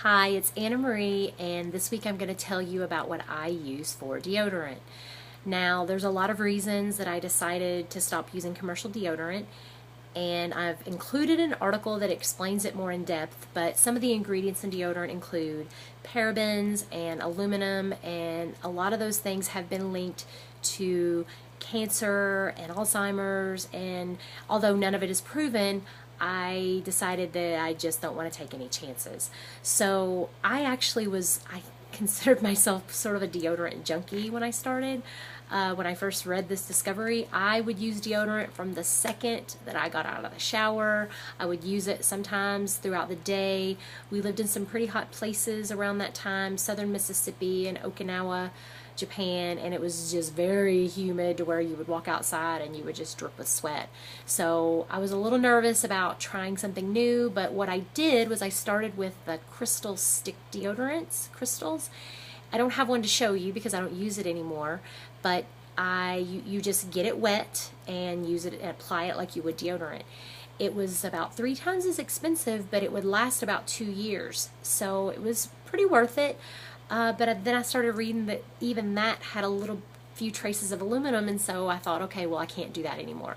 Hi, it's Anna Marie, and this week I'm going to tell you about what I use for deodorant. Now, there's a lot of reasons that I decided to stop using commercial deodorant, and I've included an article that explains it more in depth, but some of the ingredients in deodorant include parabens and aluminum, and a lot of those things have been linked to cancer and Alzheimer's, and although none of it is proven, I decided that I just don't want to take any chances. So I considered myself sort of a deodorant junkie when I started. When I first read this discovery, I would use deodorant from the second that I got out of the shower. I would use it sometimes throughout the day. We lived in some pretty hot places around that time, southern Mississippi and Okinawa, Japan, and it was just very humid to where you would walk outside and you would just drip with sweat. So I was a little nervous about trying something new, but what I did was I started with the crystal stick deodorants, crystals. I don't have one to show you because I don't use it anymore, but you just get it wet and use it and apply it like you would deodorant. It was about 3 times as expensive, but it would last about 2 years, so it was pretty worth it. But then I started reading that even that had a little few traces of aluminum, and so I thought, okay, well, I can't do that anymore.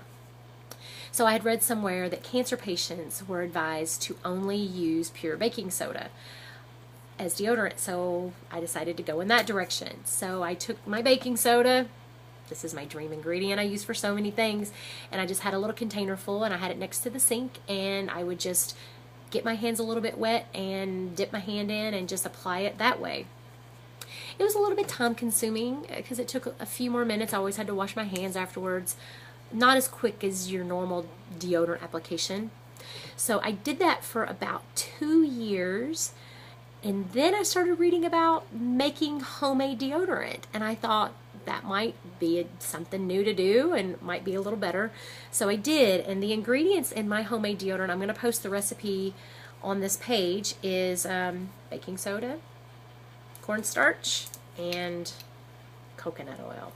So I had read somewhere that cancer patients were advised to only use pure baking soda as deodorant, so I decided to go in that direction. So I took my baking soda, this is my dream ingredient I use for so many things, and I just had a little container full, and I had it next to the sink, and I would just get my hands a little bit wet and dip my hand in and just apply it that way. It was a little bit time consuming because it took a few more minutes. I always had to wash my hands afterwards. Not as quick as your normal deodorant application. So I did that for about 2 years, and then I started reading about making homemade deodorant, and I thought that might be something new to do and might be a little better. So I did, and the ingredients in my homemade deodorant, I'm going to post the recipe on this page, is baking soda, cornstarch, and coconut oil.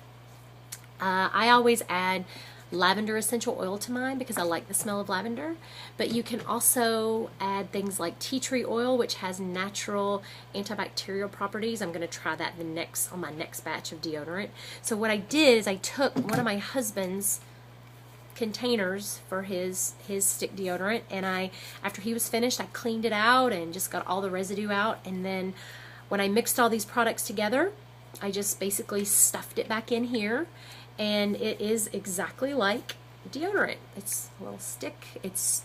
I always add lavender essential oil to mine because I like the smell of lavender, but you can also add things like tea tree oil, which has natural antibacterial properties. I'm going to try that on my next batch of deodorant. So what I did is I took one of my husband's containers for his stick deodorant, and after he was finished, I cleaned it out and just got all the residue out, and then when I mixed all these products together, I just basically stuffed it back in here, and it is exactly like deodorant. It's a little stick. It's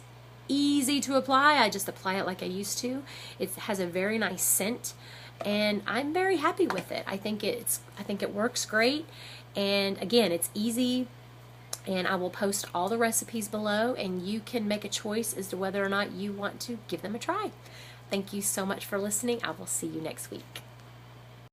easy to apply. I just apply it like I used to. It has a very nice scent, and I'm very happy with it. I think it works great, and again, it's easy. And I will post all the recipes below, and you can make a choice as to whether or not you want to give them a try. Thank you so much for listening. I will see you next week.